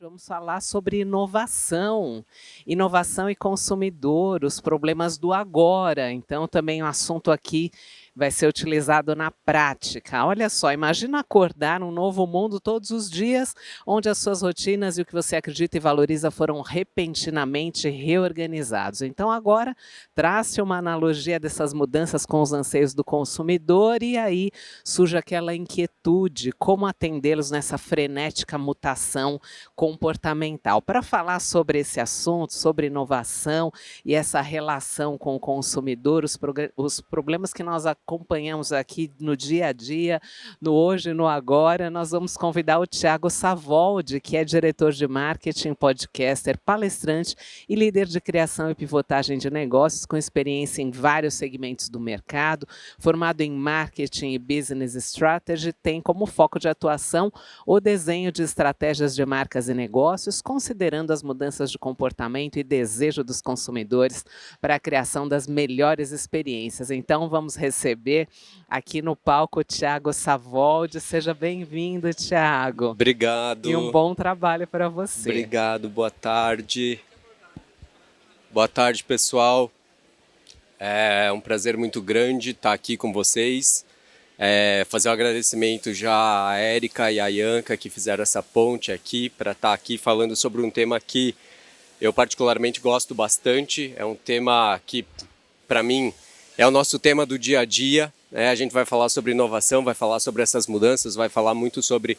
Vamos falar sobre inovação, inovação e consumidor, os problemas do agora. Então, também o assunto aqui vai ser utilizado na prática. Olha só, imagina acordar num novo mundo todos os dias, onde as suas rotinas e o que você acredita e valoriza foram repentinamente reorganizados. Então, agora, trace uma analogia dessas mudanças com os anseios do consumidor e aí surge aquela inquietude, como atendê-los nessa frenética mutação comportamental. Para falar sobre esse assunto, sobre inovação e essa relação com o consumidor, os problemas que nós acompanhamos aqui no dia a dia, no hoje e no agora, nós vamos convidar o Thiago Savoldi, que é diretor de marketing, podcaster, palestrante e líder de criação e pivotagem de negócios, com experiência em vários segmentos do mercado, formado em marketing e business strategy, tem como foco de atuação o desenho de estratégias de marcas e negócios, considerando as mudanças de comportamento e desejo dos consumidores para a criação das melhores experiências. Então, vamos receber aqui no palco o Thiago Savoldi. Seja bem-vindo, Thiago. Obrigado. E um bom trabalho para você. Obrigado, boa tarde. Boa tarde, pessoal. É um prazer muito grande estar aqui com vocês. Fazer um agradecimento já à Érica e à Ianca que fizeram essa ponte aqui para estar aqui falando sobre um tema que eu particularmente gosto bastante. É um tema que, para mim, é o nosso tema do dia a dia. A gente vai falar sobre inovação, vai falar sobre essas mudanças, vai falar muito sobre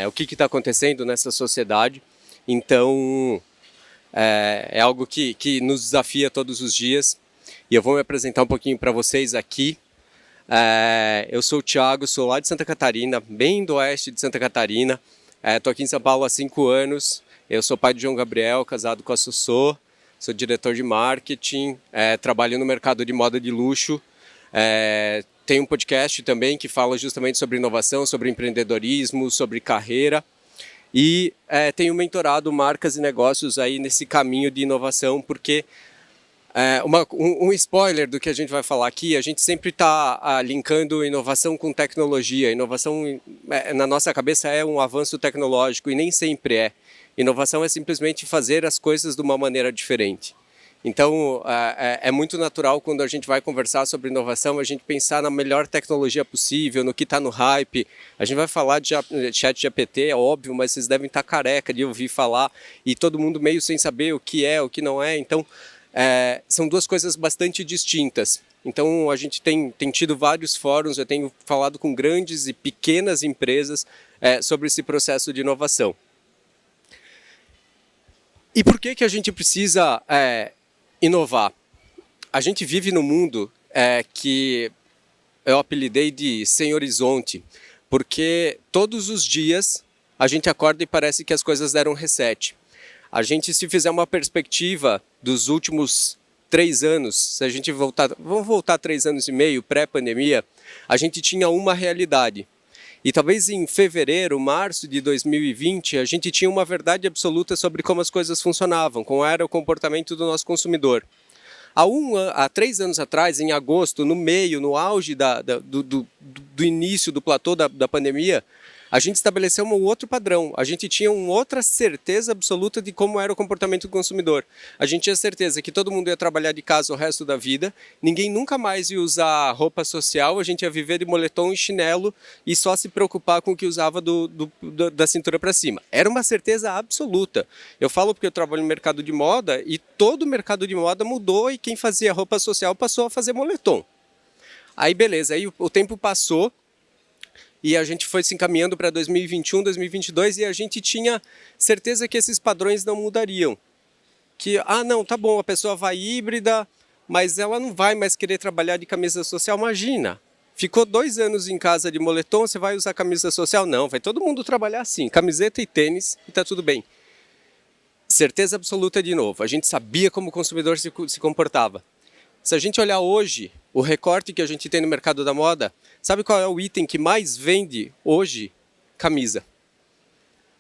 o que está acontecendo nessa sociedade. Então, é algo que nos desafia todos os dias. E eu vou me apresentar um pouquinho para vocês aqui. Eu sou o Thiago, sou lá de Santa Catarina, bem do oeste de Santa Catarina. Estou aqui em São Paulo há 5 anos. Eu sou pai de João Gabriel, casado com a Sussô. Sou diretor de marketing, trabalho no mercado de moda de luxo. Tenho um podcast também que fala justamente sobre inovação, sobre empreendedorismo, sobre carreira. E tenho mentorado marcas e negócios aí nesse caminho de inovação, porque um spoiler do que a gente vai falar aqui, a gente sempre está linkando inovação com tecnologia. Inovação, na nossa cabeça, é um avanço tecnológico e nem sempre é. Inovação é simplesmente fazer as coisas de uma maneira diferente. Então, é muito natural quando a gente vai conversar sobre inovação, a gente pensar na melhor tecnologia possível, no que está no hype. A gente vai falar de ChatGPT, é óbvio, mas vocês devem estar careca de ouvir falar e todo mundo meio sem saber o que é, o que não é. Então, são duas coisas bastante distintas. Então, a gente tem tido vários fóruns, eu tenho falado com grandes e pequenas empresas sobre esse processo de inovação. E por que a gente precisa inovar? A gente vive num mundo que eu apelidei de sem horizonte, porque todos os dias a gente acorda e parece que as coisas deram reset. A gente, se fizer uma perspectiva dos últimos 3 anos, se a gente vamos voltar 3 anos e meio, pré-pandemia, a gente tinha uma realidade. E talvez em fevereiro, março de 2020, a gente tinha uma verdade absoluta sobre como as coisas funcionavam, como era o comportamento do nosso consumidor. Há 3 anos atrás, em agosto, no meio, no auge do início do platô da pandemia, a gente estabeleceu um outro padrão, a gente tinha uma outra certeza absoluta de como era o comportamento do consumidor. A gente tinha certeza que todo mundo ia trabalhar de casa o resto da vida, ninguém nunca mais ia usar roupa social, a gente ia viver de moletom e chinelo e só se preocupar com o que usava da cintura para cima. Era uma certeza absoluta. Eu falo porque eu trabalho no mercado de moda e todo o mercado de moda mudou e quem fazia roupa social passou a fazer moletom. Aí beleza, aí o tempo passou, e a gente foi se encaminhando para 2021, 2022 e a gente tinha certeza que esses padrões não mudariam. Que, não, tá bom, a pessoa vai híbrida, mas ela não vai mais querer trabalhar de camisa social. Imagina, ficou 2 anos em casa de moletom, você vai usar camisa social? Não, vai todo mundo trabalhar assim, camiseta e tênis e tá tudo bem. Certeza absoluta de novo, a gente sabia como o consumidor se comportava. Se a gente olhar hoje, o recorte que a gente tem no mercado da moda, sabe qual é o item que mais vende hoje? Camisa.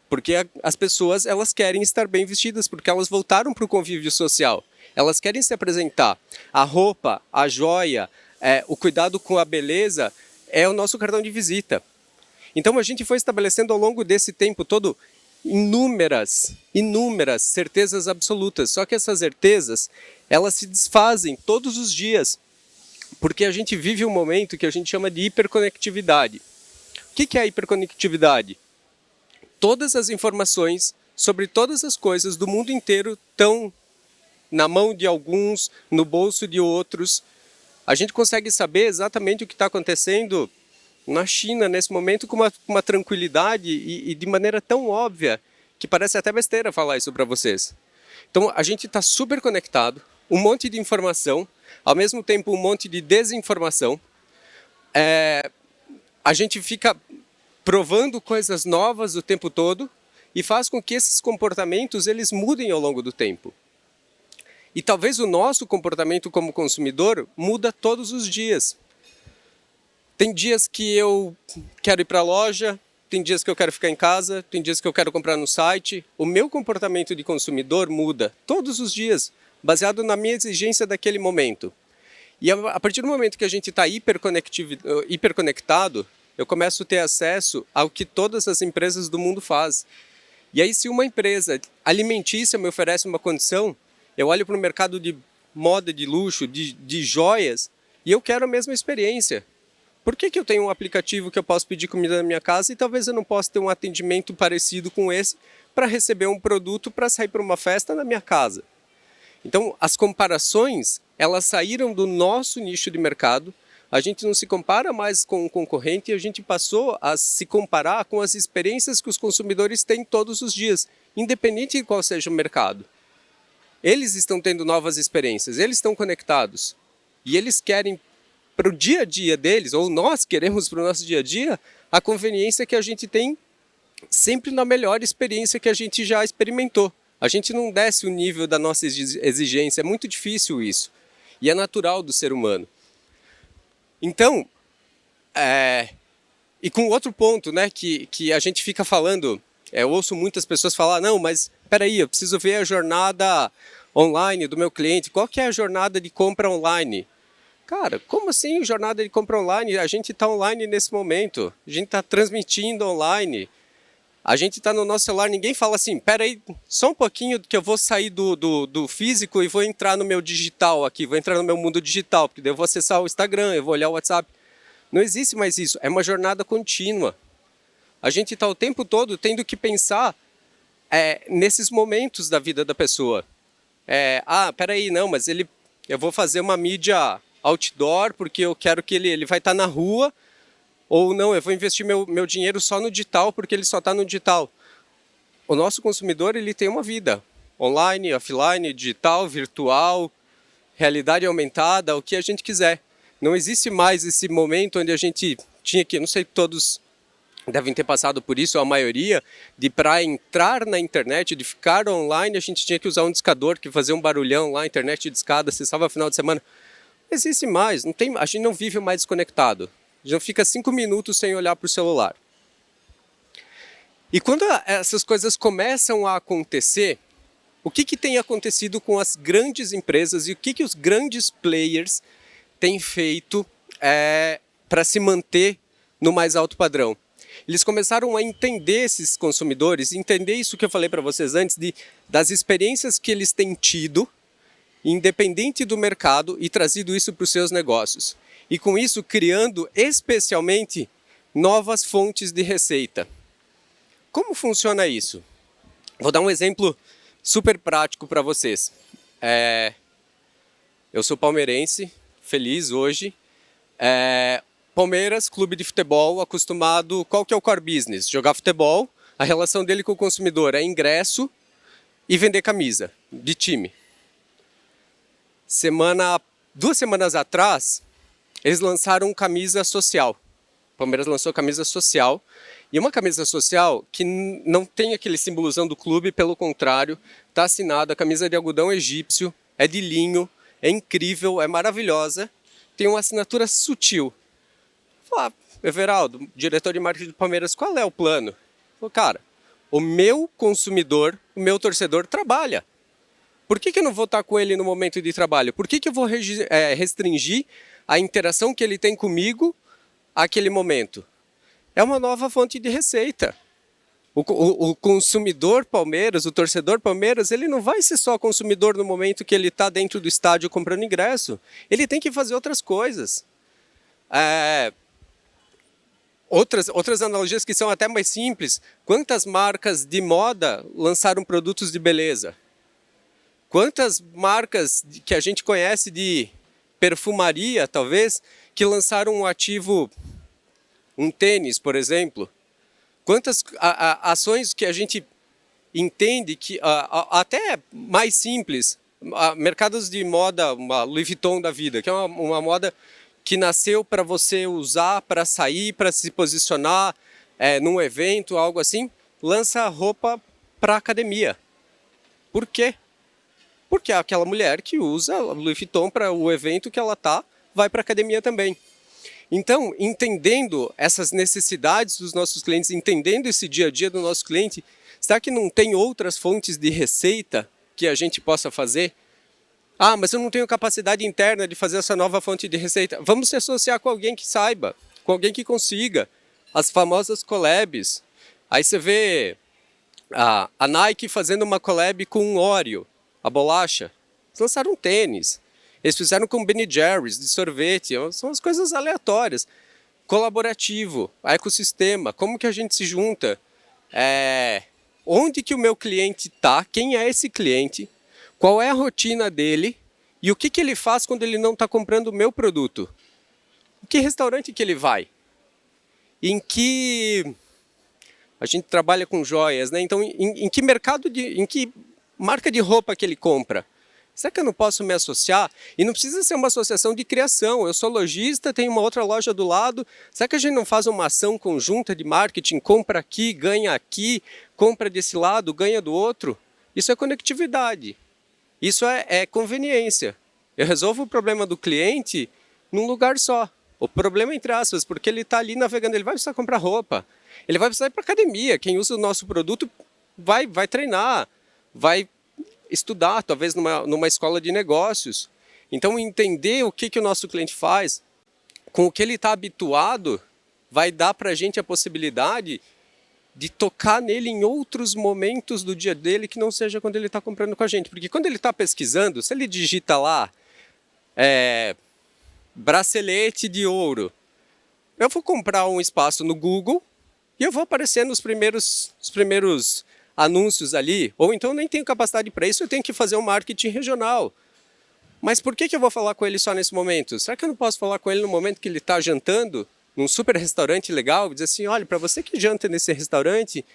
Porque as pessoas elas querem estar bem vestidas, porque elas voltaram para o convívio social. Elas querem se apresentar. A roupa, a joia, o cuidado com a beleza é o nosso cartão de visita. Então a gente foi estabelecendo ao longo desse tempo todo inúmeras certezas absolutas. Só que essas certezas, elas se desfazem todos os dias, porque a gente vive um momento que a gente chama de hiperconectividade. O que é a hiperconectividade? Todas as informações sobre todas as coisas do mundo inteiro estão na mão de alguns, no bolso de outros. A gente consegue saber exatamente o que está acontecendo na China nesse momento com uma tranquilidade e de maneira tão óbvia que parece até besteira falar isso para vocês. Então a gente está super conectado, um monte de informação, ao mesmo tempo um monte de desinformação. A gente fica provando coisas novas o tempo todo e faz com que esses comportamentos eles mudem ao longo do tempo. E talvez o nosso comportamento como consumidor muda todos os dias. Tem dias que eu quero ir para a loja, tem dias que eu quero ficar em casa, tem dias que eu quero comprar no site. O meu comportamento de consumidor muda todos os dias, baseado na minha exigência daquele momento. E a partir do momento que a gente está hiperconectado, eu começo a ter acesso ao que todas as empresas do mundo fazem. E aí, se uma empresa alimentícia me oferece uma condição, eu olho para o mercado de moda, de luxo, de joias, e eu quero a mesma experiência. Por que eu tenho um aplicativo que eu posso pedir comida na minha casa e talvez eu não possa ter um atendimento parecido com esse para receber um produto para sair para uma festa na minha casa? Então, as comparações, elas saíram do nosso nicho de mercado. A gente não se compara mais com o concorrente e a gente passou a se comparar com as experiências que os consumidores têm todos os dias, independente de qual seja o mercado. Eles estão tendo novas experiências, eles estão conectados e eles querem para o dia a dia deles, ou nós queremos para o nosso dia a dia, a conveniência que a gente tem sempre na melhor experiência que a gente já experimentou. A gente não desce o nível da nossa exigência, é muito difícil isso. E é natural do ser humano. Então, e com outro ponto, né, que a gente fica falando, eu ouço muitas pessoas falar, não, mas peraí, eu preciso ver a jornada online do meu cliente, qual que é a jornada de compra online? Cara, como assim jornada de compra online? A gente está online nesse momento, a gente está transmitindo online, a gente está no nosso celular, ninguém fala assim, peraí, só um pouquinho que eu vou sair do físico e vou entrar no meu digital aqui, vou entrar no meu mundo digital, porque daí eu vou acessar o Instagram, eu vou olhar o WhatsApp. Não existe mais isso, é uma jornada contínua. A gente está o tempo todo tendo que pensar nesses momentos da vida da pessoa. Peraí, não, mas eu vou fazer uma mídia outdoor porque eu quero que ele vai estar na rua, ou não, eu vou investir meu dinheiro só no digital porque ele só está no digital. O nosso consumidor ele tem uma vida online, offline, digital, virtual, realidade aumentada, o que a gente quiser. Não existe mais esse momento onde a gente tinha que, não sei, todos devem ter passado por isso, a maioria, de para entrar na internet, de ficar online, a gente tinha que usar um discador que fazia um barulhão lá, internet de escada, acessava no final de semana. Não existe mais, a gente não vive mais desconectado. A gente não fica 5 minutos sem olhar para o celular. E quando essas coisas começam a acontecer, o que tem acontecido com as grandes empresas e o que os grandes players têm feito para se manter no mais alto padrão? Eles começaram a entender esses consumidores, entender isso que eu falei para vocês antes, das experiências que eles têm tido, independente do mercado, e trazido isso para os seus negócios. E com isso criando especialmente novas fontes de receita. Como funciona isso? Vou dar um exemplo super prático para vocês. Eu sou palmeirense, feliz hoje. Palmeiras, clube de futebol, acostumado... Qual que é o core business? Jogar futebol. A relação dele com o consumidor é ingresso e vender camisa de time. 2 semanas atrás, eles lançaram camisa social. O Palmeiras lançou camisa social. E uma camisa social que não tem aquele símbolozão do clube, pelo contrário, está assinada, a camisa de algodão egípcio, é de linho, é incrível, é maravilhosa, tem uma assinatura sutil. Falei, Everaldo, diretor de marketing do Palmeiras, qual é o plano? Falei, cara, o meu consumidor, o meu torcedor trabalha. Por que eu não vou estar com ele no momento de trabalho? Por que eu vou restringir a interação que ele tem comigo àquele momento? É uma nova fonte de receita. O consumidor Palmeiras, o torcedor Palmeiras, ele não vai ser só consumidor no momento que ele está dentro do estádio comprando ingresso. Ele tem que fazer outras coisas. Outras analogias que são até mais simples. Quantas marcas de moda lançaram produtos de beleza? Quantas marcas que a gente conhece de perfumaria, talvez, que lançaram um ativo, um tênis, por exemplo? Quantas ações que a gente entende que, até mais simples, mercados de moda, uma Louis Vuitton da vida, que é uma moda que nasceu para você usar, para sair, para se posicionar num evento, algo assim, lança roupa para academia. Por quê? Porque aquela mulher que usa Louis Vuitton para o evento que ela está, vai para a academia também. Então, entendendo essas necessidades dos nossos clientes, entendendo esse dia a dia do nosso cliente, será que não tem outras fontes de receita que a gente possa fazer? Ah, mas eu não tenho capacidade interna de fazer essa nova fonte de receita. Vamos se associar com alguém que saiba, com alguém que consiga. As famosas collabs. Aí você vê a Nike fazendo uma collab com o Oreo, a bolacha. Eles lançaram um tênis. Eles fizeram com Ben Jerry's, de sorvete. São as coisas aleatórias. Colaborativo, ecossistema, como que a gente se junta? Onde que o meu cliente está? Quem é esse cliente? Qual é a rotina dele? E o que ele faz quando ele não está comprando o meu produto? Em que restaurante que ele vai? Em que... A gente trabalha com joias, né? Então, em que mercado, em que marca de roupa que ele compra? Será que eu não posso me associar? E não precisa ser uma associação de criação. Eu sou lojista, tenho uma outra loja do lado. Será que a gente não faz uma ação conjunta de marketing? Compra aqui, ganha aqui, compra desse lado, ganha do outro? Isso é conectividade. Isso é conveniência. Eu resolvo o problema do cliente num lugar só. O problema entre aspas, porque ele está ali navegando, ele vai precisar comprar roupa. Ele vai precisar ir para a academia. Quem usa o nosso produto vai treinar, vai estudar, talvez numa escola de negócios. Então, entender o que o nosso cliente faz, com o que ele está habituado, vai dar para a gente a possibilidade de tocar nele em outros momentos do dia dele que não seja quando ele está comprando com a gente. Porque quando ele está pesquisando, se ele digita lá bracelete de ouro, eu vou comprar um espaço no Google e eu vou aparecer nos primeiros anúncios ali, ou então eu nem tenho capacidade para isso, eu tenho que fazer um marketing regional. Mas por que eu vou falar com ele só nesse momento? Será que eu não posso falar com ele no momento que ele está jantando, num super restaurante legal, e dizer assim, olha, para você que janta nesse restaurante,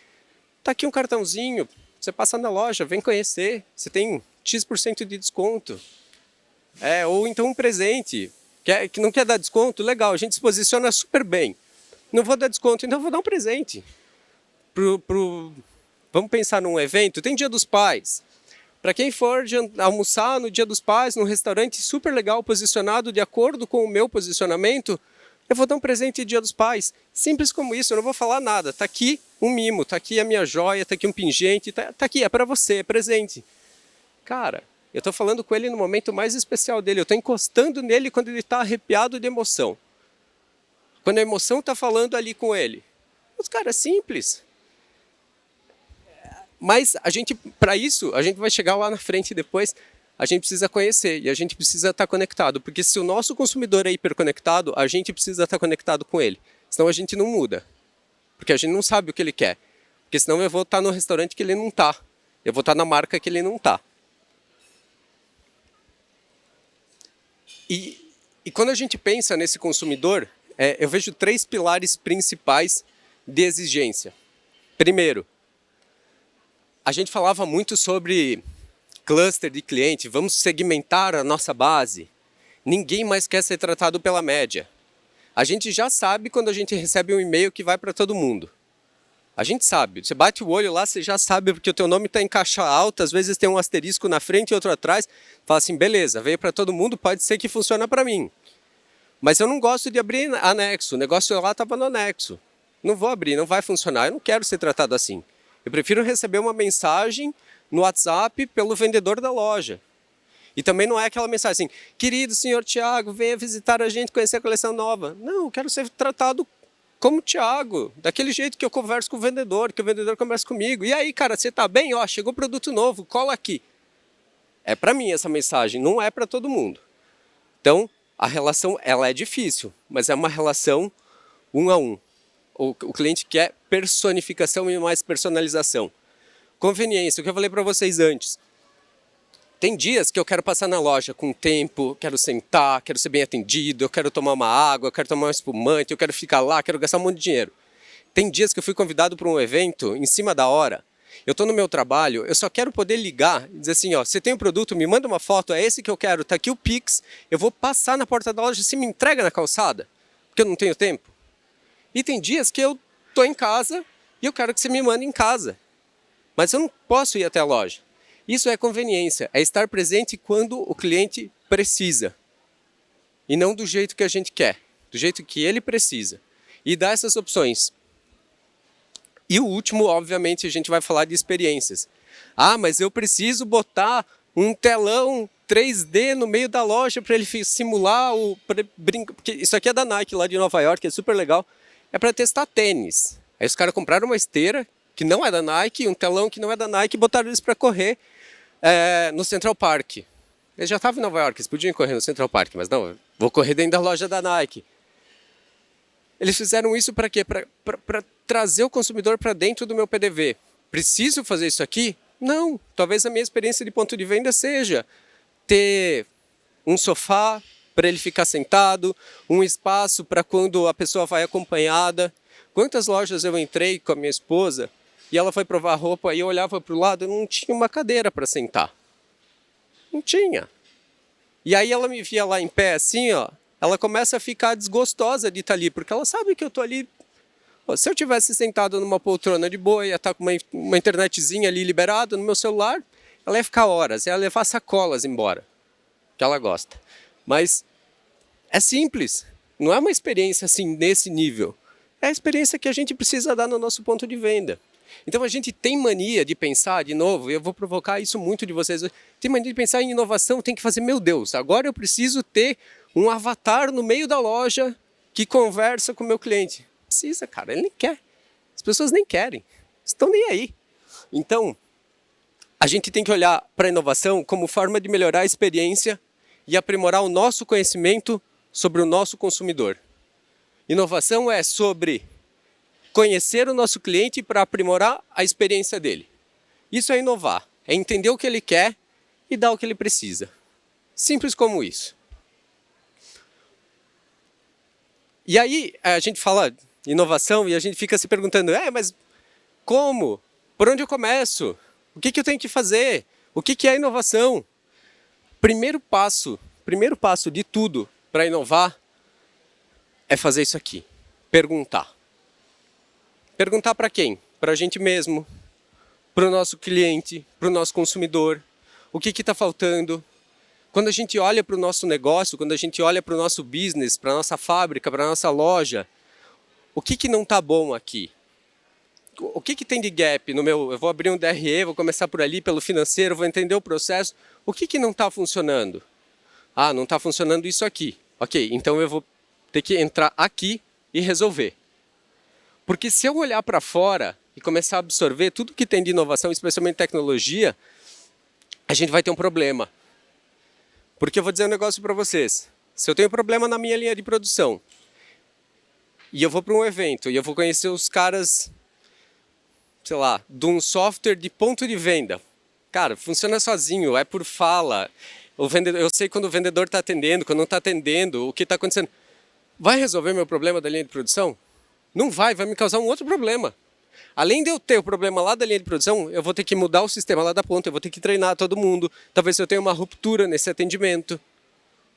tá aqui um cartãozinho, você passa na loja, vem conhecer, você tem X% de desconto. Ou então um presente, que não quer dar desconto, legal, a gente se posiciona super bem. Não vou dar desconto, então eu vou dar um presente. Vamos pensar num evento, tem Dia dos Pais. Para quem for almoçar no Dia dos Pais, num restaurante super legal, posicionado de acordo com o meu posicionamento, eu vou dar um presente de Dia dos Pais. Simples como isso, eu não vou falar nada. Está aqui um mimo, está aqui a minha joia, está aqui um pingente, tá aqui, é para você, é presente. Cara, eu estou falando com ele no momento mais especial dele, eu estou encostando nele quando ele está arrepiado de emoção. Quando a emoção está falando ali com ele. Os caras, simples. Mas para isso, a gente vai chegar lá na frente depois, a gente precisa conhecer e a gente precisa estar conectado. Porque se o nosso consumidor é hiperconectado, a gente precisa estar conectado com ele. Senão a gente não muda. Porque a gente não sabe o que ele quer. Porque senão eu vou estar no restaurante que ele não está. Eu vou estar na marca que ele não está. E quando a gente pensa nesse consumidor, eu vejo 3 pilares principais de exigência. Primeiro, a gente falava muito sobre cluster de cliente, vamos segmentar a nossa base. Ninguém mais quer ser tratado pela média. A gente já sabe quando a gente recebe um e-mail que vai para todo mundo. A gente sabe, você bate o olho lá, você já sabe porque o teu nome está em caixa alta, às vezes tem um asterisco na frente e outro atrás. Fala assim, beleza, veio para todo mundo, pode ser que funcione para mim. Mas eu não gosto de abrir anexo, o negócio lá estava no anexo. Não vou abrir, não vai funcionar, eu não quero ser tratado assim. Eu prefiro receber uma mensagem no WhatsApp pelo vendedor da loja. E também não é aquela mensagem assim, querido senhor Tiago, venha visitar a gente, conhecer a coleção nova. Não, eu quero ser tratado como o Thiago, daquele jeito que eu converso com o vendedor, que o vendedor conversa comigo. E aí, cara, você tá bem? Ó, chegou produto novo, cola aqui. É para mim essa mensagem, não é para todo mundo. Então, a relação, ela é difícil, mas é uma relação 1 a 1. O cliente quer personificação e mais personalização. Conveniência, o que eu falei para vocês antes. Tem dias que eu quero passar na loja com tempo, quero sentar, quero ser bem atendido, eu quero tomar uma água, eu quero tomar um espumante, eu quero ficar lá, quero gastar um monte de dinheiro. Tem dias que eu fui convidado para um evento em cima da hora. Eu estou no meu trabalho, eu só quero poder ligar e dizer assim, ó, você tem um produto, me manda uma foto, é esse que eu quero, tá aqui o Pix, eu vou passar na porta da loja, você me entrega na calçada, porque eu não tenho tempo. E tem dias que eu estou em casa e eu quero que você me mande em casa. Mas eu não posso ir até a loja. Isso é conveniência, é estar presente quando o cliente precisa. E não do jeito que a gente quer, do jeito que ele precisa. E dar essas opções. E o último, obviamente, a gente vai falar de experiências. Ah, mas eu preciso botar um telão 3D no meio da loja para ele simular o... Porque isso aqui é da Nike, lá de Nova York, é super legal. É para testar tênis. Aí os caras compraram uma esteira que não é da Nike, um telão que não é da Nike, e botaram eles para correr no Central Park. Eles já estavam em Nova York, eles podiam correr no Central Park, mas não, vou correr dentro da loja da Nike. Eles fizeram isso para quê? Para trazer o consumidor para dentro do meu PDV. Preciso fazer isso aqui? Não. Talvez a minha experiência de ponto de venda seja ter um sofá para ele ficar sentado, um espaço para quando a pessoa vai acompanhada. Quantas lojas eu entrei com a minha esposa e ela foi provar roupa e eu olhava para o lado e não tinha uma cadeira para sentar. Não tinha. E aí ela me via lá em pé assim, ó, ela começa a ficar desgostosa de estar ali, porque ela sabe que eu estou ali. Se eu tivesse sentado numa poltrona de boa, ia estar com uma internetzinha ali liberada no meu celular, ela ia ficar horas, ia levar sacolas embora, que ela gosta. Mas é simples, não é uma experiência assim nesse nível. É a experiência que a gente precisa dar no nosso ponto de venda. Então a gente tem mania de pensar, de novo, e eu vou provocar isso muito de vocês, tem mania de pensar em inovação, tem que fazer, meu Deus, agora eu preciso ter um avatar no meio da loja que conversa com o meu cliente. Precisa, cara, ele nem quer. As pessoas nem querem, estão nem aí. Então, a gente tem que olhar para a inovação como forma de melhorar a experiência e aprimorar o nosso conhecimento sobre o nosso consumidor. Inovação é sobre conhecer o nosso cliente para aprimorar a experiência dele. Isso é inovar, é entender o que ele quer e dar o que ele precisa. Simples como isso. E aí a gente fala inovação e a gente fica se perguntando, mas como? Por onde eu começo? O que eu tenho que fazer? O que é inovação? Primeiro passo de tudo para inovar é fazer isso aqui, perguntar. Perguntar para quem? Para a gente mesmo, para o nosso cliente, para o nosso consumidor. O que está faltando? Quando a gente olha para o nosso negócio, quando a gente olha para o nosso business, para a nossa fábrica, para a nossa loja, o que não está bom aqui? O que tem de gap no meu... Eu vou abrir um DRE, vou começar por ali, pelo financeiro, vou entender o processo. O que não está funcionando? Ah, não está funcionando isso aqui. Ok, então eu vou ter que entrar aqui e resolver. Porque se eu olhar para fora e começar a absorver tudo que tem de inovação, especialmente tecnologia, a gente vai ter um problema. Porque eu vou dizer um negócio para vocês. Se eu tenho um problema na minha linha de produção, e eu vou para um evento, e eu vou conhecer os caras, sei lá, de um software de ponto de venda. Cara, funciona sozinho, é por fala. Eu sei quando o vendedor está atendendo, quando não está atendendo, o que está acontecendo. Vai resolver meu problema da linha de produção? Não vai me causar um outro problema. Além de eu ter o problema lá da linha de produção, eu vou ter que mudar o sistema lá da ponta, eu vou ter que treinar todo mundo. Talvez eu tenha uma ruptura nesse atendimento.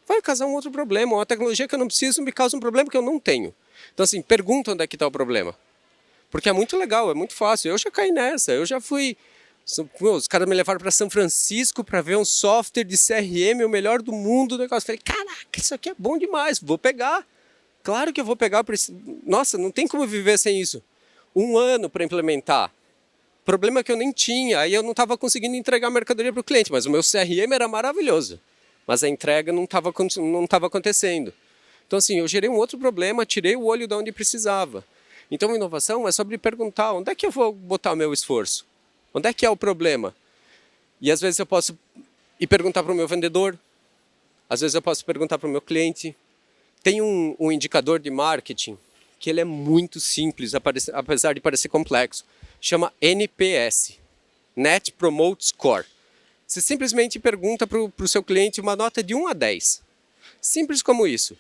Vai causar um outro problema. Uma tecnologia que eu não preciso me causa um problema que eu não tenho. Então assim, pergunta onde é que está o problema. Porque é muito legal, é muito fácil. Eu já caí nessa, eu já fui... Os caras me levaram para São Francisco para ver um software de CRM, o melhor do mundo. Falei, caraca, isso aqui é bom demais, vou pegar. Claro que eu vou pegar, nossa, não tem como viver sem isso. 1 ano para implementar. Problema que eu nem tinha, aí eu não estava conseguindo entregar a mercadoria para o cliente, mas o meu CRM era maravilhoso. Mas a entrega não estava acontecendo. Então assim, eu gerei um outro problema, tirei o olho de onde precisava. Então, inovação é sobre perguntar onde é que eu vou botar o meu esforço? Onde é que é o problema? E às vezes eu posso ir perguntar para o meu vendedor, às vezes eu posso perguntar para o meu cliente. Tem um indicador de marketing que ele é muito simples, apesar de parecer complexo. Chama NPS, Net Promote Score. Você simplesmente pergunta para o seu cliente uma nota de 1 a 10. Simples como isso.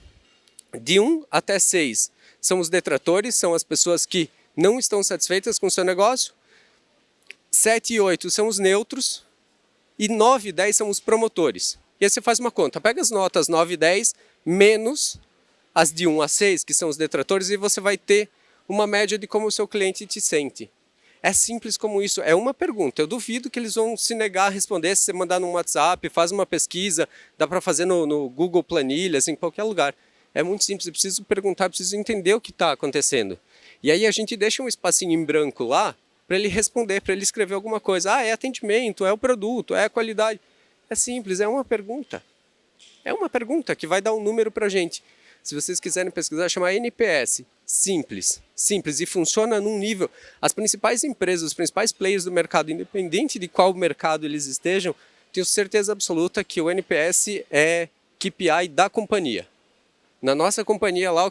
De 1 até 6 são os detratores, são as pessoas que não estão satisfeitas com o seu negócio. 7 e 8 são os neutros. E 9 e 10 são os promotores. E aí você faz uma conta. Pega as notas 9 e 10 menos as de 1 a 6, que são os detratores, e você vai ter uma média de como o seu cliente te sente. É simples como isso. É uma pergunta. Eu duvido que eles vão se negar a responder se você mandar no WhatsApp, faz uma pesquisa, dá para fazer no Google Planilhas, em qualquer lugar. É muito simples. Eu preciso perguntar, eu preciso entender o que está acontecendo. E aí a gente deixa um espacinho em branco lá para ele responder, para ele escrever alguma coisa. Ah, é atendimento, é o produto, é a qualidade. É simples, é uma pergunta. É uma pergunta que vai dar um número para a gente. Se vocês quiserem pesquisar, chama NPS. Simples, simples, e funciona num nível. As principais empresas, os principais players do mercado, independente de qual mercado eles estejam, tenho certeza absoluta que o NPS é KPI da companhia. Na nossa companhia lá,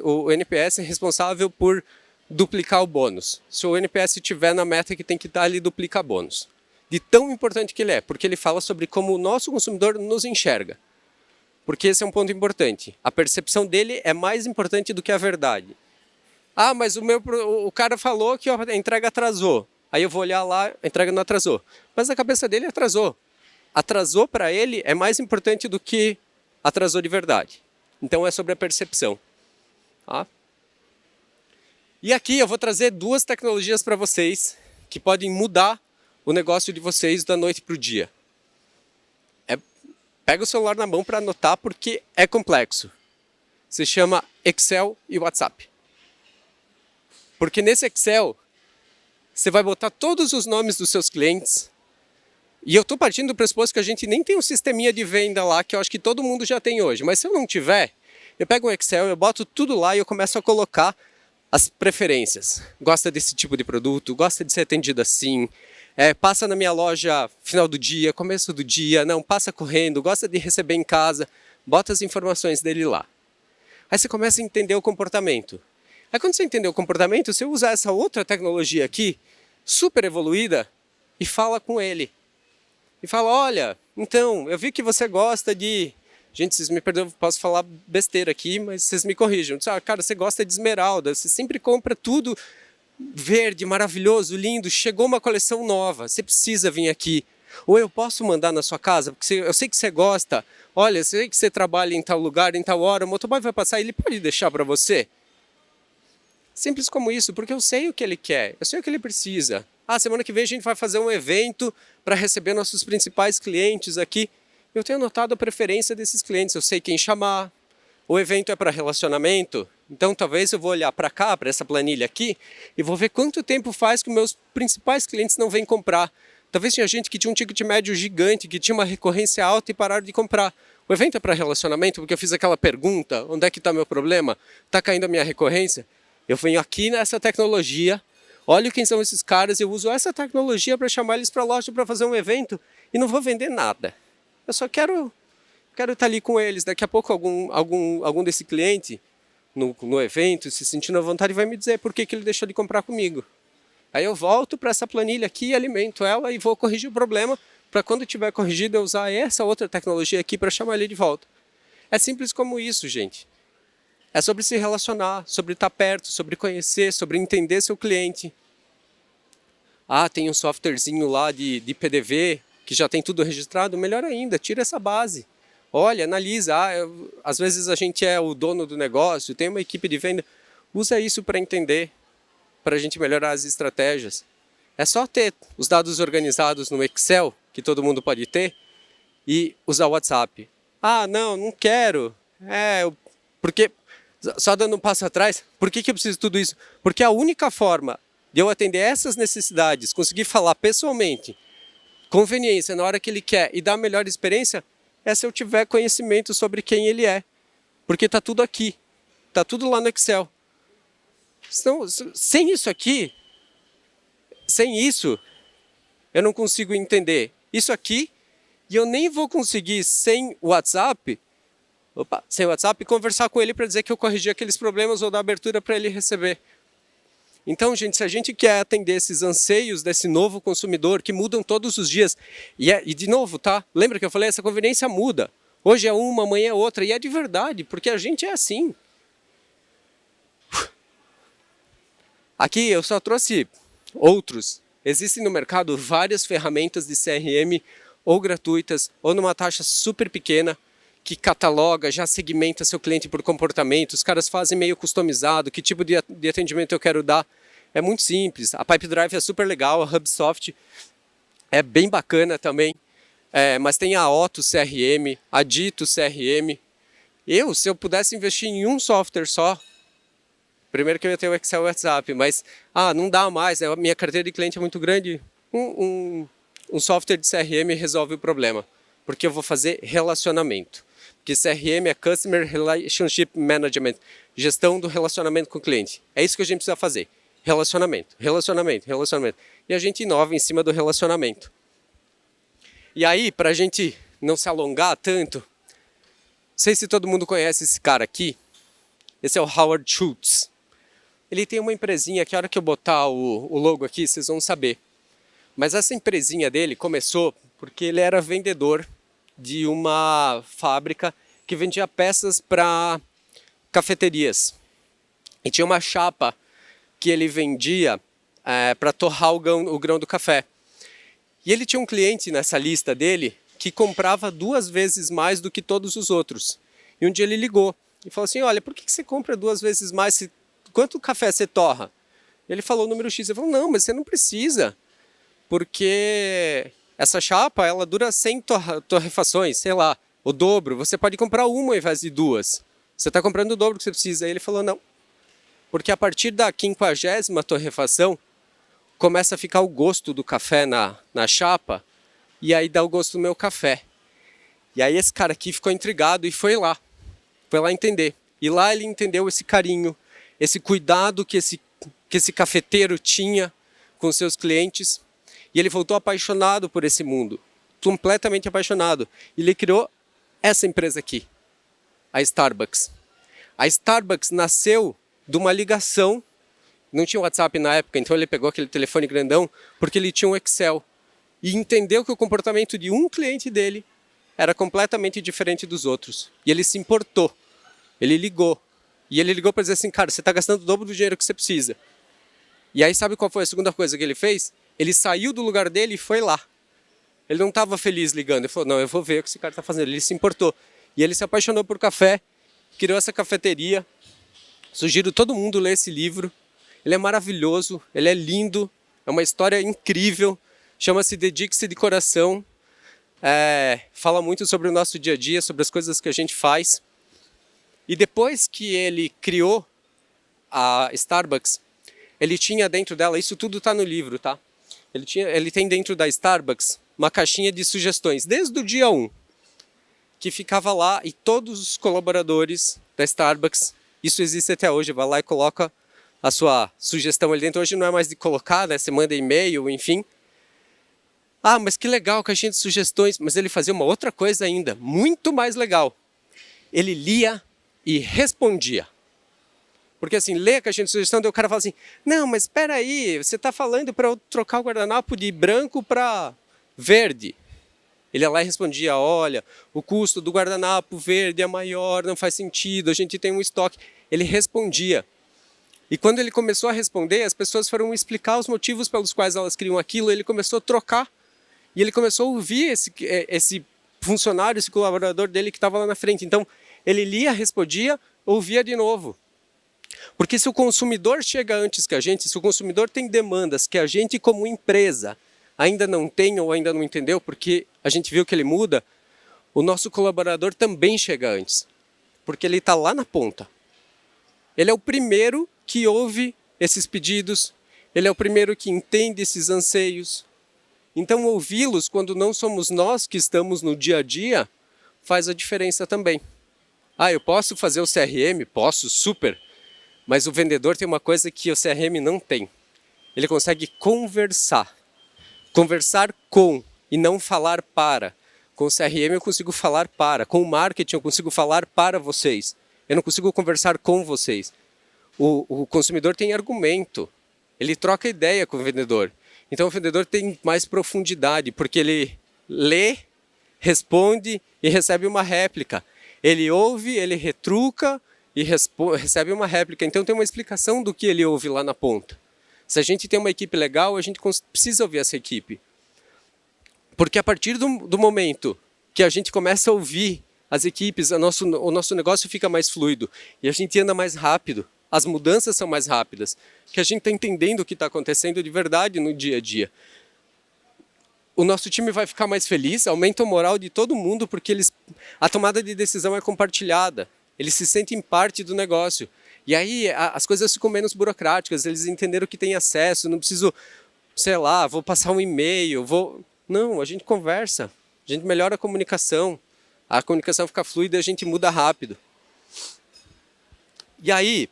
o NPS é responsável por duplicar o bônus. Se o NPS estiver na meta que tem que estar, ele duplica bônus. De tão importante que ele é, porque ele fala sobre como o nosso consumidor nos enxerga. Porque esse é um ponto importante. A percepção dele é mais importante do que a verdade. Ah, mas o cara falou que a entrega atrasou. Aí eu vou olhar lá, a entrega não atrasou. Mas a cabeça dele atrasou. Atrasou para ele é mais importante do que atrasou de verdade. Então é sobre a percepção. Tá? E aqui eu vou trazer 2 tecnologias para vocês que podem mudar o negócio de vocês da noite para o dia. Pega o celular na mão para anotar porque é complexo. Se chama Excel e WhatsApp. Porque nesse Excel, você vai botar todos os nomes dos seus clientes. E eu estou partindo do pressuposto que a gente nem tem um sisteminha de venda lá, que eu acho que todo mundo já tem hoje. Mas se eu não tiver, eu pego um Excel, eu boto tudo lá e eu começo a colocar as preferências. Gosta desse tipo de produto? Gosta de ser atendido assim? Passa na minha loja final do dia, começo do dia, não, passa correndo, gosta de receber em casa, bota as informações dele lá. Aí você começa a entender o comportamento. Aí quando você entender o comportamento, você usa essa outra tecnologia aqui, super evoluída, e fala com ele. E fala, olha, então, eu vi que você gosta de... Gente, vocês me perdoam, posso falar besteira aqui, mas vocês me corrijam. Cara, você gosta de esmeralda, você sempre compra tudo verde, maravilhoso, lindo, chegou uma coleção nova, você precisa vir aqui. Ou eu posso mandar na sua casa, porque eu sei que você gosta, olha, eu sei que você trabalha em tal lugar, em tal hora, o motoboy vai passar, ele pode deixar para você? Simples como isso, porque eu sei o que ele quer, eu sei o que ele precisa. Ah, semana que vem a gente vai fazer um evento para receber nossos principais clientes aqui. Eu tenho anotado a preferência desses clientes, eu sei quem chamar. O evento é para relacionamento, então talvez eu vou olhar para cá, para essa planilha aqui, e vou ver quanto tempo faz que meus principais clientes não vêm comprar. Talvez tinha gente que tinha um ticket médio gigante, que tinha uma recorrência alta e pararam de comprar. O evento é para relacionamento, porque eu fiz aquela pergunta, onde é que está meu problema? Está caindo a minha recorrência? Eu venho aqui nessa tecnologia, olho quem são esses caras, eu uso essa tecnologia para chamar eles para a loja para fazer um evento e não vou vender nada. Eu só quero estar ali com eles. Daqui a pouco algum desse cliente no evento, se sentindo à vontade, vai me dizer por que ele deixou de comprar comigo. Aí eu volto para essa planilha aqui, alimento ela e vou corrigir o problema para quando tiver corrigido eu usar essa outra tecnologia aqui para chamar ele de volta. É simples como isso, gente. É sobre se relacionar, sobre estar perto, sobre conhecer, sobre entender seu cliente. Ah, tem um softwarezinho lá de PDV que já tem tudo registrado, melhor ainda, tira essa base. Olha, analisa, às vezes a gente é o dono do negócio, tem uma equipe de venda, usa isso para entender, para a gente melhorar as estratégias. É só ter os dados organizados no Excel, que todo mundo pode ter, e usar o WhatsApp. Ah, não quero. Porque, só dando um passo atrás, por que eu preciso de tudo isso? Porque a única forma de eu atender essas necessidades, conseguir falar pessoalmente, conveniência na hora que ele quer e dar a melhor experiência, é se eu tiver conhecimento sobre quem ele é. Porque está tudo aqui. Está tudo lá no Excel. Senão, sem isso aqui, sem isso, eu não consigo entender isso aqui e eu nem vou conseguir, sem WhatsApp, conversar com ele para dizer que eu corrigi aqueles problemas ou dar abertura para ele receber. Então, gente, se a gente quer atender esses anseios desse novo consumidor que mudam todos os dias, e de novo, tá? Lembra que eu falei, essa conveniência muda. Hoje é uma, amanhã é outra, e é de verdade, porque a gente é assim. Aqui eu só trouxe outros. Existem no mercado várias ferramentas de CRM, ou gratuitas, ou numa taxa super pequena, que cataloga, já segmenta seu cliente por comportamento, os caras fazem meio customizado, que tipo de atendimento eu quero dar. É muito simples, a Pipedrive é super legal, a HubSoft é bem bacana também, mas tem a Otto CRM, a Dito CRM. Se eu pudesse investir em um software só, primeiro que eu ia ter o Excel e o WhatsApp, mas não dá mais, a minha carteira de cliente é muito grande, um software de CRM resolve o problema, porque eu vou fazer relacionamento. Porque CRM é Customer Relationship Management, gestão do relacionamento com o cliente. É isso que a gente precisa fazer. Relacionamento, relacionamento, relacionamento. E a gente inova em cima do relacionamento. E aí, para a gente não se alongar tanto, não sei se todo mundo conhece esse cara aqui. Esse é o Howard Schultz. Ele tem uma empresinha que a hora que eu botar o logo aqui, vocês vão saber. Mas essa empresinha dele começou porque ele era vendedor de uma fábrica que vendia peças para cafeterias. E tinha uma chapa que ele vendia para torrar o grão do café. E ele tinha um cliente nessa lista dele que comprava 2 vezes mais do que todos os outros. E um dia ele ligou e falou assim, olha, por que você compra 2 vezes mais? Quanto café você torra? Ele falou o número X. Ele falou, não, mas você não precisa, porque essa chapa, ela dura 100 torrefações, sei lá, o dobro. Você pode comprar uma ao invés de 2. Você está comprando o dobro que você precisa. Aí ele falou, não. Porque a partir da 50ª torrefação, começa a ficar o gosto do café na chapa, e aí dá o gosto do meu café. E aí esse cara aqui ficou intrigado e foi lá entender. E lá ele entendeu esse carinho, esse cuidado que esse cafeteiro tinha com seus clientes. E ele voltou apaixonado por esse mundo, completamente apaixonado. E ele criou essa empresa aqui, a Starbucks. A Starbucks nasceu de uma ligação, não tinha WhatsApp na época, então ele pegou aquele telefone grandão, porque ele tinha um Excel. E entendeu que o comportamento de um cliente dele era completamente diferente dos outros. E ele se importou, ele ligou. E ele ligou para dizer assim, cara, você está gastando o dobro do dinheiro que você precisa. E aí sabe qual foi a segunda coisa que ele fez? Ele saiu do lugar dele e foi lá. Ele não estava feliz ligando. Ele falou, não, eu vou ver o que esse cara está fazendo. Ele se importou. E ele se apaixonou por café, criou essa cafeteria. Sugiro todo mundo ler esse livro. Ele é maravilhoso, ele é lindo, é uma história incrível. Chama-se Dedique-se de Coração. Fala muito sobre o nosso dia a dia, sobre as coisas que a gente faz. E depois que ele criou a Starbucks, ele tinha dentro dela, isso tudo está no livro, tá? Ele tem dentro da Starbucks uma caixinha de sugestões, desde o dia 1, que ficava lá e todos os colaboradores da Starbucks, isso existe até hoje, vai lá e coloca a sua sugestão ali dentro. Hoje não é mais de colocar, né? Você manda e-mail, enfim. Mas que legal, caixinha de sugestões. Mas ele fazia uma outra coisa ainda, muito mais legal. Ele lia e respondia. Porque assim, lê a caixinha de sugestão, daí o cara fala assim, não, mas espera aí, você está falando para eu trocar o guardanapo de branco para verde. Ele ia lá e respondia, olha, o custo do guardanapo verde é maior, não faz sentido, a gente tem um estoque. Ele respondia. E quando ele começou a responder, as pessoas foram explicar os motivos pelos quais elas queriam aquilo, ele começou a trocar. E ele começou a ouvir esse funcionário, esse colaborador dele que estava lá na frente. Então, ele lia, respondia, ouvia de novo. Porque se o consumidor chega antes que a gente, se o consumidor tem demandas que a gente como empresa ainda não tem ou ainda não entendeu, porque a gente viu que ele muda, o nosso colaborador também chega antes. Porque ele está lá na ponta. Ele é o primeiro que ouve esses pedidos, ele é o primeiro que entende esses anseios. Então ouvi-los quando não somos nós que estamos no dia a dia, faz a diferença também. Eu posso fazer o CRM? Posso, super. Mas o vendedor tem uma coisa que o CRM não tem. Ele consegue conversar. Conversar com e não falar para. Com o CRM eu consigo falar para. Com o marketing eu consigo falar para vocês. Eu não consigo conversar com vocês. O consumidor tem argumento. Ele troca ideia com o vendedor. Então o vendedor tem mais profundidade, porque ele lê, responde e recebe uma réplica. Ele ouve, ele retruca e recebe uma réplica. Então tem uma explicação do que ele ouve lá na ponta. Se a gente tem uma equipe legal, a gente precisa ouvir essa equipe. Porque a partir do momento que a gente começa a ouvir as equipes, o nosso negócio fica mais fluido e a gente anda mais rápido. As mudanças são mais rápidas, que a gente está entendendo o que está acontecendo de verdade no dia a dia. O nosso time vai ficar mais feliz, aumenta o moral de todo mundo, porque a tomada de decisão é compartilhada. Eles se sentem parte do negócio. E aí as coisas ficam menos burocráticas, eles entenderam que tem acesso, não preciso, sei lá, vou passar um e-mail, Não, a gente conversa, a gente melhora a comunicação fica fluida e a gente muda rápido. E aí,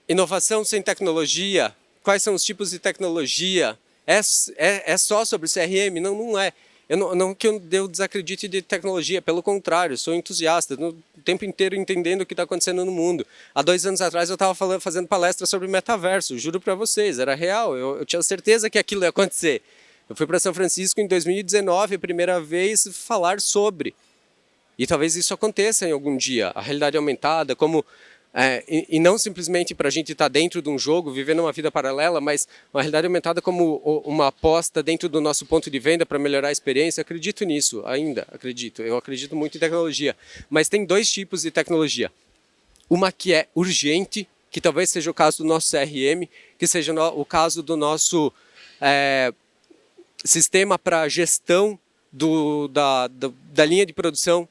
inovação sem tecnologia, quais são os tipos de tecnologia? É só sobre CRM? Não, não é. Não que eu desacredite de tecnologia, pelo contrário, sou entusiasta, o tempo inteiro entendendo o que está acontecendo no mundo. Há 2 anos atrás eu estava fazendo palestra sobre metaverso, juro para vocês, era real, eu tinha certeza que aquilo ia acontecer. Eu fui para São Francisco em 2019, a primeira vez, falar sobre. E talvez isso aconteça em algum dia, a realidade aumentada, e não simplesmente para a gente estar dentro de um jogo, vivendo uma vida paralela, mas uma realidade aumentada como uma aposta dentro do nosso ponto de venda para melhorar a experiência. Acredito nisso, ainda acredito. Eu acredito muito em tecnologia. Mas tem 2 tipos de tecnologia. Uma que é urgente, que talvez seja o caso do nosso CRM, que seja o caso do nosso sistema para gestão da linha de produção.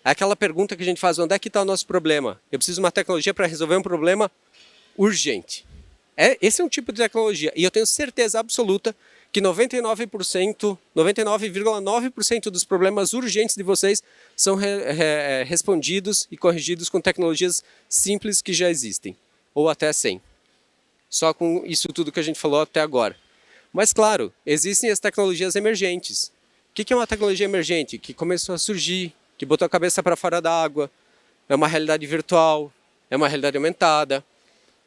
É aquela pergunta que a gente faz, onde é que está o nosso problema? Eu preciso de uma tecnologia para resolver um problema urgente. Esse é um tipo de tecnologia. E eu tenho certeza absoluta que 99,9% dos problemas urgentes de vocês são respondidos e corrigidos com tecnologias simples que já existem. Ou até sem. Só com isso tudo que a gente falou até agora. Mas claro, existem as tecnologias emergentes. O que é uma tecnologia emergente? Que começou a surgir, que botou a cabeça para fora da água, é uma realidade virtual, é uma realidade aumentada,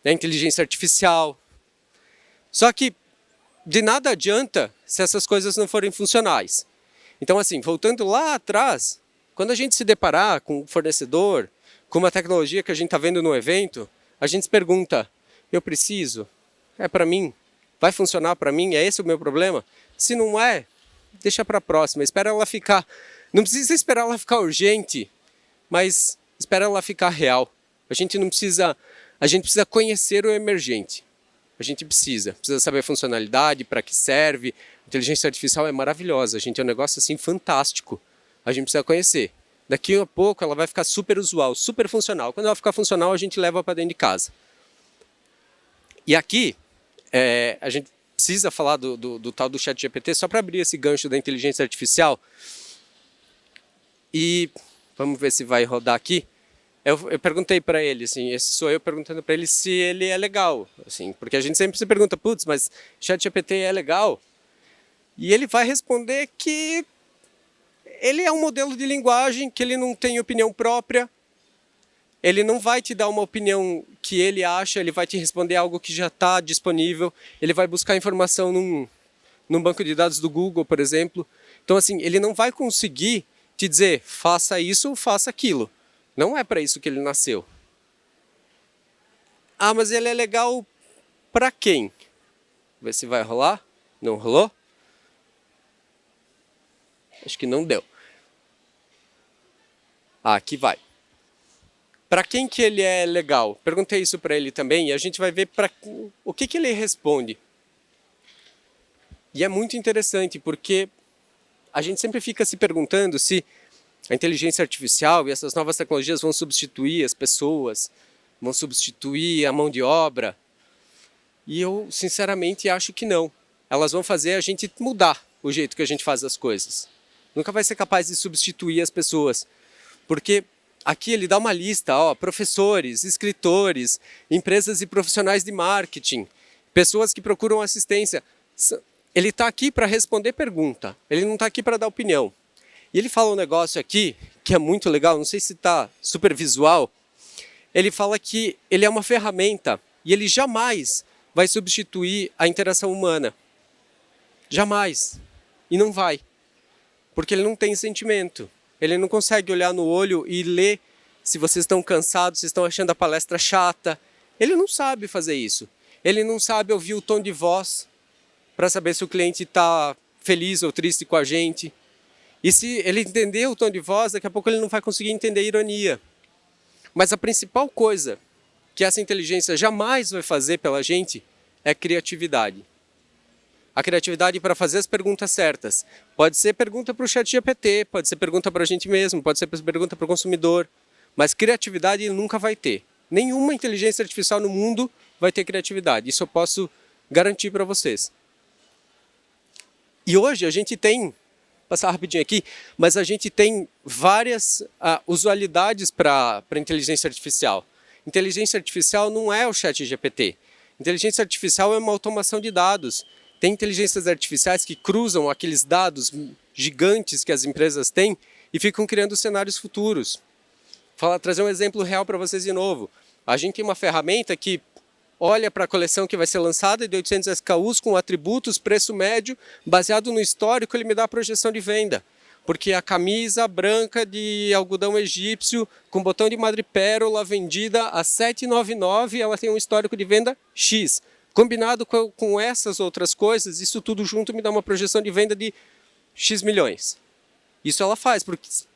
é inteligência artificial. Só que de nada adianta se essas coisas não forem funcionais. Então assim, voltando lá atrás, quando a gente se deparar com um fornecedor, com uma tecnologia que a gente está vendo no evento, a gente se pergunta, eu preciso? É para mim? Vai funcionar para mim? É esse o meu problema? Se não é, deixa para a próxima, espera ela ficar... Não precisa esperar ela ficar urgente, mas espera ela ficar real. A gente precisa conhecer o emergente. A gente precisa saber a funcionalidade, para que serve. A inteligência artificial é maravilhosa, gente, é um negócio assim fantástico. A gente precisa conhecer. Daqui a pouco ela vai ficar super usual, super funcional. Quando ela ficar funcional, a gente leva para dentro de casa. E aqui, a gente precisa falar do tal do ChatGPT, só para abrir esse gancho da inteligência artificial. E vamos ver se vai rodar aqui. Eu perguntei para ele, assim, esse sou eu perguntando para ele se ele é legal, assim, porque a gente sempre se pergunta, putz, mas ChatGPT é legal? E ele vai responder que ele é um modelo de linguagem, que ele não tem opinião própria, ele não vai te dar uma opinião que ele acha, ele vai te responder algo que já está disponível, ele vai buscar informação num banco de dados do Google, por exemplo. Então, assim, ele não vai conseguir te dizer, faça isso ou faça aquilo. Não é para isso que ele nasceu. Ah, mas ele é legal para quem? Ver se vai rolar. Não rolou? Acho que não deu. Ah, aqui vai. Para quem que ele é legal? Perguntei isso para ele também e a gente vai ver o que ele responde. E é muito interessante porque a gente sempre fica se perguntando se a inteligência artificial e essas novas tecnologias vão substituir as pessoas, vão substituir a mão de obra. E eu, sinceramente, acho que não. Elas vão fazer a gente mudar o jeito que a gente faz as coisas. Nunca vai ser capaz de substituir as pessoas. Porque Aqui ele dá uma lista, ó, professores, escritores, empresas e profissionais de marketing, pessoas que procuram assistência. Ele está aqui para responder pergunta, ele não está aqui para dar opinião. E ele fala um negócio aqui que é muito legal, não sei se está super visual. Ele fala que ele é uma ferramenta e ele jamais vai substituir a interação humana. Jamais. E não vai. Porque ele não tem sentimento. Ele não consegue olhar no olho e ler se vocês estão cansados, se estão achando a palestra chata. Ele não sabe fazer isso. Ele não sabe ouvir o tom de voz para saber se o cliente está feliz ou triste com a gente. E se ele entender o tom de voz, daqui a pouco ele não vai conseguir entender a ironia. Mas a principal coisa que essa inteligência jamais vai fazer pela gente é criatividade. A criatividade para fazer as perguntas certas. Pode ser pergunta para o ChatGPT, pode ser pergunta para a gente mesmo, pode ser pergunta para o consumidor. Mas criatividade ele nunca vai ter. Nenhuma inteligência artificial no mundo vai ter criatividade. Isso eu posso garantir para vocês. E hoje a gente tem, passar rapidinho aqui, mas a gente tem várias usualidades para inteligência artificial. Inteligência artificial não é o ChatGPT. Inteligência artificial é uma automação de dados. Tem inteligências artificiais que cruzam aqueles dados gigantes que as empresas têm e ficam criando cenários futuros. Trazer um exemplo real para vocês de novo. A gente tem uma ferramenta que olha para a coleção que vai ser lançada de 800 SKUs com atributos, preço médio, baseado no histórico, ele me dá a projeção de venda. Porque a camisa branca de algodão egípcio com botão de madrepérola vendida a R$ 7,99, ela tem um histórico de venda X. Combinado com essas outras coisas, isso tudo junto me dá uma projeção de venda de X milhões. Isso ela faz,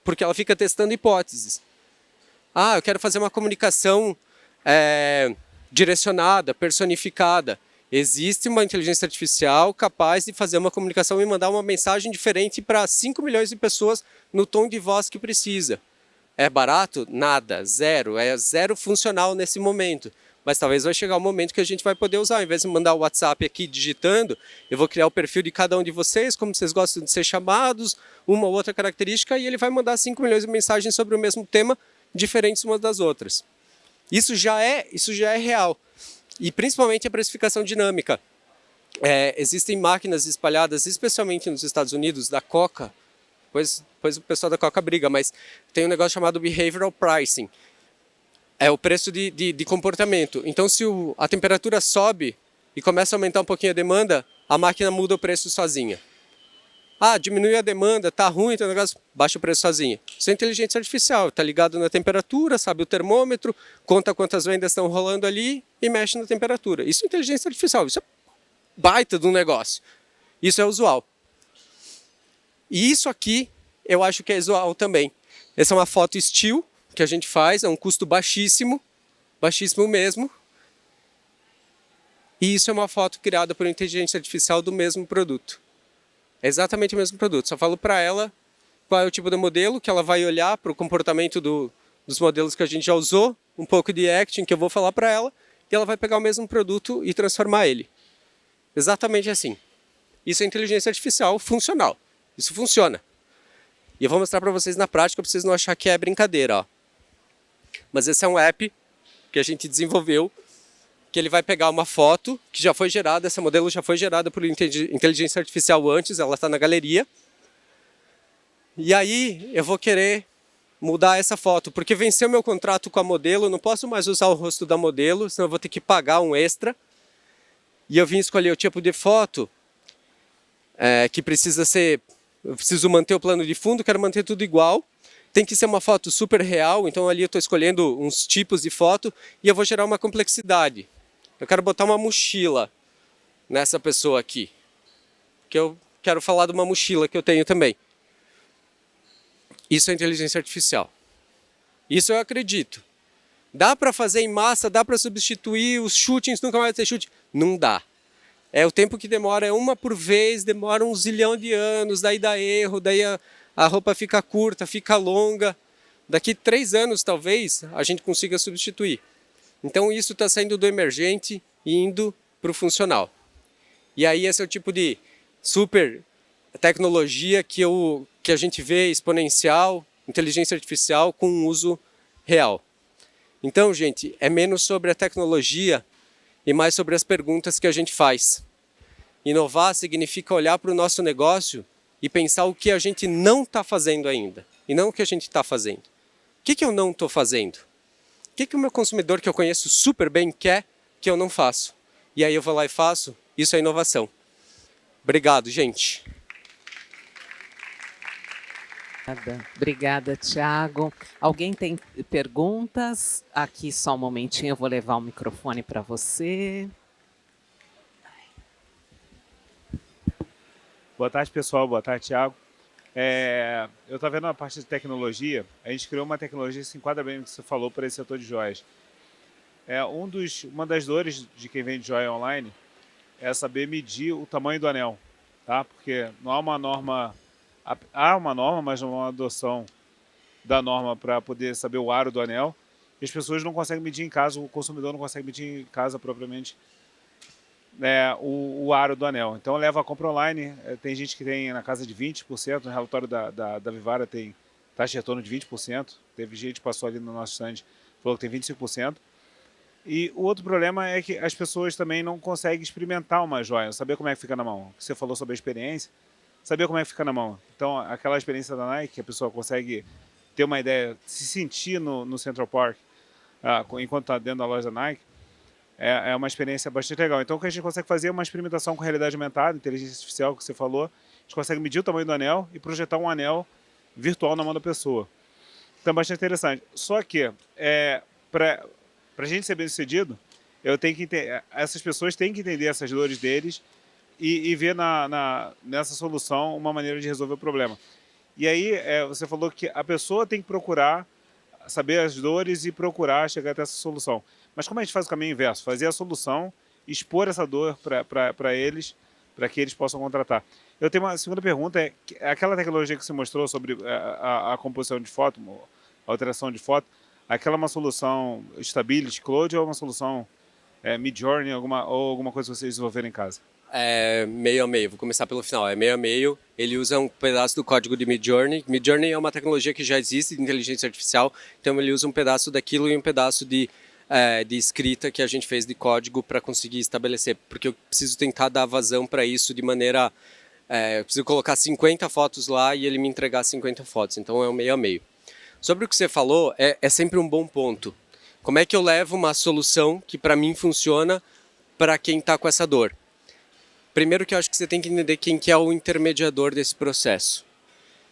porque ela fica testando hipóteses. Eu quero fazer uma comunicação direcionada, personificada. Existe uma inteligência artificial capaz de fazer uma comunicação e mandar uma mensagem diferente para 5 milhões de pessoas no tom de voz que precisa. É barato? Nada, zero. É zero funcional nesse momento. Mas talvez vai chegar um momento que a gente vai poder usar. Ao invés de mandar o WhatsApp aqui digitando, eu vou criar o perfil de cada um de vocês, como vocês gostam de ser chamados, uma ou outra característica, e ele vai mandar 5 milhões de mensagens sobre o mesmo tema, diferentes umas das outras. Isso já é real. E principalmente a precificação dinâmica. Existem máquinas espalhadas, especialmente nos Estados Unidos, da Coca. Depois o pessoal da Coca briga, mas tem um negócio chamado Behavioral Pricing. É o preço de comportamento. Então, se a temperatura sobe e começa a aumentar um pouquinho a demanda, a máquina muda o preço sozinha. Diminui a demanda, tá ruim, então o negócio baixa o preço sozinha. Isso é inteligência artificial, tá ligado na temperatura, sabe o termômetro, conta quantas vendas estão rolando ali e mexe na temperatura. Isso é inteligência artificial, isso é baita de um negócio. Isso é usual. E isso aqui eu acho que é usual também. Essa é uma foto still que a gente faz, é um custo baixíssimo, baixíssimo mesmo. E isso é uma foto criada por inteligência artificial do mesmo produto. É exatamente o mesmo produto, só falo para ela qual é o tipo de modelo, que ela vai olhar para o comportamento dos modelos que a gente já usou, um pouco de acting que eu vou falar para ela, e ela vai pegar o mesmo produto e transformar ele. Exatamente assim. Isso é inteligência artificial funcional. Isso funciona. E eu vou mostrar para vocês na prática, para vocês não acharem que é brincadeira. Ó. Mas esse é um app que a gente desenvolveu, que ele vai pegar uma foto que já foi gerada, essa modelo já foi gerada por inteligência artificial antes, ela está na galeria. E aí eu vou querer mudar essa foto, porque venceu meu contrato com a modelo, eu não posso mais usar o rosto da modelo, senão eu vou ter que pagar um extra. E eu vim escolher o tipo de foto que precisa ser... Eu preciso manter o plano de fundo, quero manter tudo igual. Tem que ser uma foto super real, então ali eu estou escolhendo uns tipos de foto e eu vou gerar uma complexidade. Eu quero botar uma mochila nessa pessoa aqui. Que eu quero falar de uma mochila que eu tenho também. Isso é inteligência artificial. Isso eu acredito. Dá para fazer em massa, dá para substituir os shootings, nunca mais ter chute? Não dá. O tempo que demora é uma por vez, demora 1 zilhão de anos, daí dá erro, daí a roupa fica curta, fica longa. Daqui 3 anos, talvez, a gente consiga substituir. Então isso está saindo do emergente e indo para o funcional. E aí esse é o tipo de super tecnologia que a gente vê exponencial, inteligência artificial com uso real. Então, gente, é menos sobre a tecnologia e mais sobre as perguntas que a gente faz. Inovar significa olhar para o nosso negócio e pensar o que a gente não está fazendo ainda, e não o que a gente está fazendo. O que eu não estou fazendo? O que o meu consumidor, que eu conheço super bem, quer que eu não faço? E aí eu vou lá e faço. Isso é inovação. Obrigado, gente. Obrigada, Thiago. Alguém tem perguntas? Aqui só um momentinho, eu vou levar o microfone para você. Boa tarde, pessoal. Boa tarde, Thiago. Eu estou vendo a parte de tecnologia. A gente criou uma tecnologia que se enquadra bem no que você falou para esse setor de joias. Uma das dores de quem vende joia online é saber medir o tamanho do anel, tá? Porque não há uma norma, mas não há uma adoção da norma para poder saber o aro do anel. E as pessoas não conseguem medir em casa, o consumidor não consegue medir em casa propriamente o aro do anel. Então leva a compra online. Tem gente que tem na casa de 20%, no relatório da Vivara tem taxa de retorno de 20%. Teve gente que passou ali no nosso stand, falou que tem 25%. E o outro problema é que as pessoas também não conseguem experimentar uma joia, saber como é que fica na mão. Você falou sobre a experiência, saber como é que fica na mão. Então aquela experiência da Nike, que a pessoa consegue ter uma ideia, se sentir no Central Park, enquanto está dentro da loja da Nike, é uma experiência bastante legal. Então o que a gente consegue fazer é uma experimentação com realidade aumentada, inteligência artificial, que você falou. A gente consegue medir o tamanho do anel e projetar um anel virtual na mão da pessoa. Então é bastante interessante. Só que, para a gente ser bem sucedido, essas pessoas têm que entender essas dores deles e ver nessa solução uma maneira de resolver o problema. E aí você falou que a pessoa tem que procurar saber as dores e procurar chegar até essa solução. Mas como a gente faz o caminho inverso? Fazer a solução, expor essa dor para eles, para que eles possam contratar. Eu tenho uma segunda pergunta, aquela tecnologia que você mostrou sobre a composição de foto, a alteração de foto, aquela é uma solução Stability Cloud ou é uma solução Midjourney, ou alguma coisa que vocês desenvolveram em casa? É meio a meio, vou começar pelo final. É meio a meio, ele usa um pedaço do código de Midjourney. Midjourney é uma tecnologia que já existe de inteligência artificial, então ele usa um pedaço daquilo e um pedaço de escrita que a gente fez de código para conseguir estabelecer, porque eu preciso tentar dar vazão para isso de maneira... eu preciso colocar 50 fotos lá e ele me entregar 50 fotos, então é um meio a meio. Sobre o que você falou, é sempre um bom ponto. Como é que eu levo uma solução que para mim funciona para quem está com essa dor? Primeiro que eu acho que você tem que entender quem que é o intermediador desse processo.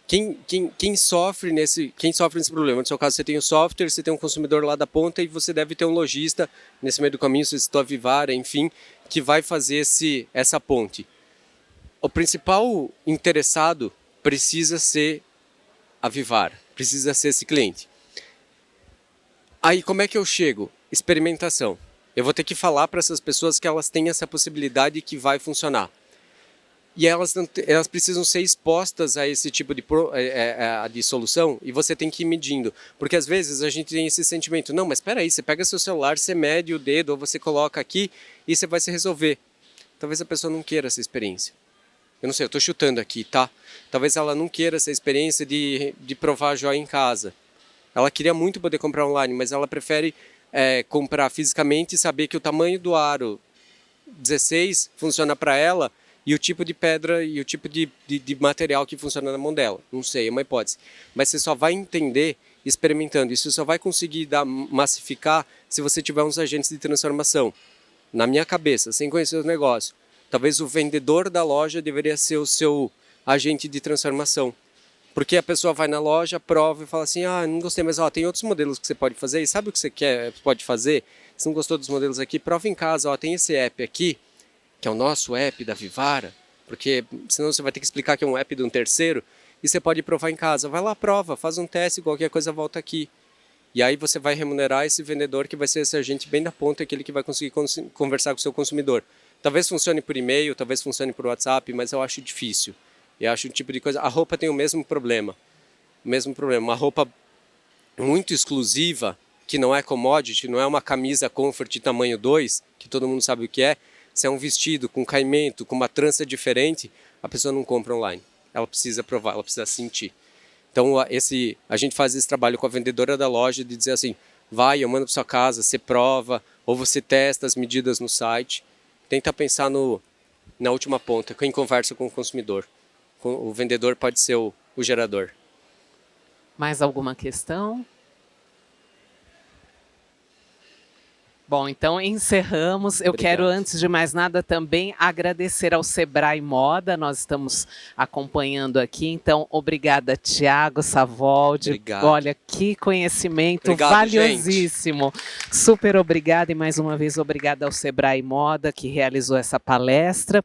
Quem sofre nesse problema? No seu caso, você tem o software, você tem um consumidor lá da ponta e você deve ter um lojista nesse meio do caminho, se citou a Vivara, enfim, que vai fazer essa ponte. O principal interessado precisa ser a Vivara, precisa ser esse cliente. Aí como é que eu chego? Experimentação. Eu vou ter que falar para essas pessoas que elas têm essa possibilidade que vai funcionar. E elas precisam ser expostas a esse tipo de solução e você tem que ir medindo. Porque às vezes a gente tem esse sentimento, não, mas espera aí, você pega seu celular, você mede o dedo ou você coloca aqui e você vai se resolver. Talvez a pessoa não queira essa experiência. Eu não sei, eu estou chutando aqui, tá? Talvez ela não queira essa experiência de provar a joia em casa. Ela queria muito poder comprar online, mas ela prefere comprar fisicamente e saber que o tamanho do aro 16 funciona para ela e o tipo de pedra e o tipo de material que funciona na mão dela. Não sei, é uma hipótese. Mas você só vai entender experimentando. Isso só vai conseguir massificar se você tiver uns agentes de transformação. Na minha cabeça, sem conhecer o negócio. Talvez o vendedor da loja deveria ser o seu agente de transformação. Porque a pessoa vai na loja, prova e fala assim, não gostei, mas tem outros modelos que você pode fazer. E sabe o que você pode fazer? Se não gostou dos modelos aqui, prova em casa. Tem esse app aqui, que é o nosso app da Vivara, porque senão você vai ter que explicar que é um app de um terceiro, e você pode provar em casa. Vai lá, prova, faz um teste, qualquer coisa volta aqui. E aí você vai remunerar esse vendedor que vai ser esse agente bem da ponta, aquele que vai conseguir conversar com o seu consumidor. Talvez funcione por e-mail, talvez funcione por WhatsApp, mas eu acho difícil. Eu acho um tipo de coisa... A roupa tem o mesmo problema. Uma roupa muito exclusiva, que não é commodity, não é uma camisa comfort tamanho 2, que todo mundo sabe o que é. Se é um vestido com caimento, com uma trança diferente, a pessoa não compra online. Ela precisa provar, ela precisa sentir. Então, a gente faz esse trabalho com a vendedora da loja de dizer assim, vai, eu mando para sua casa, você prova, ou você testa as medidas no site. Tenta pensar na última ponta, quem conversa com o consumidor. O vendedor pode ser o gerador. Mais alguma questão? Bom, então encerramos. Eu quero, antes de mais nada, também agradecer ao Sebrae Moda. Nós estamos acompanhando aqui. Então, obrigada, Thiago Savoldi. Obrigado. Olha, que conhecimento Obrigado, valiosíssimo. Super obrigada e mais uma vez obrigada ao Sebrae Moda que realizou essa palestra.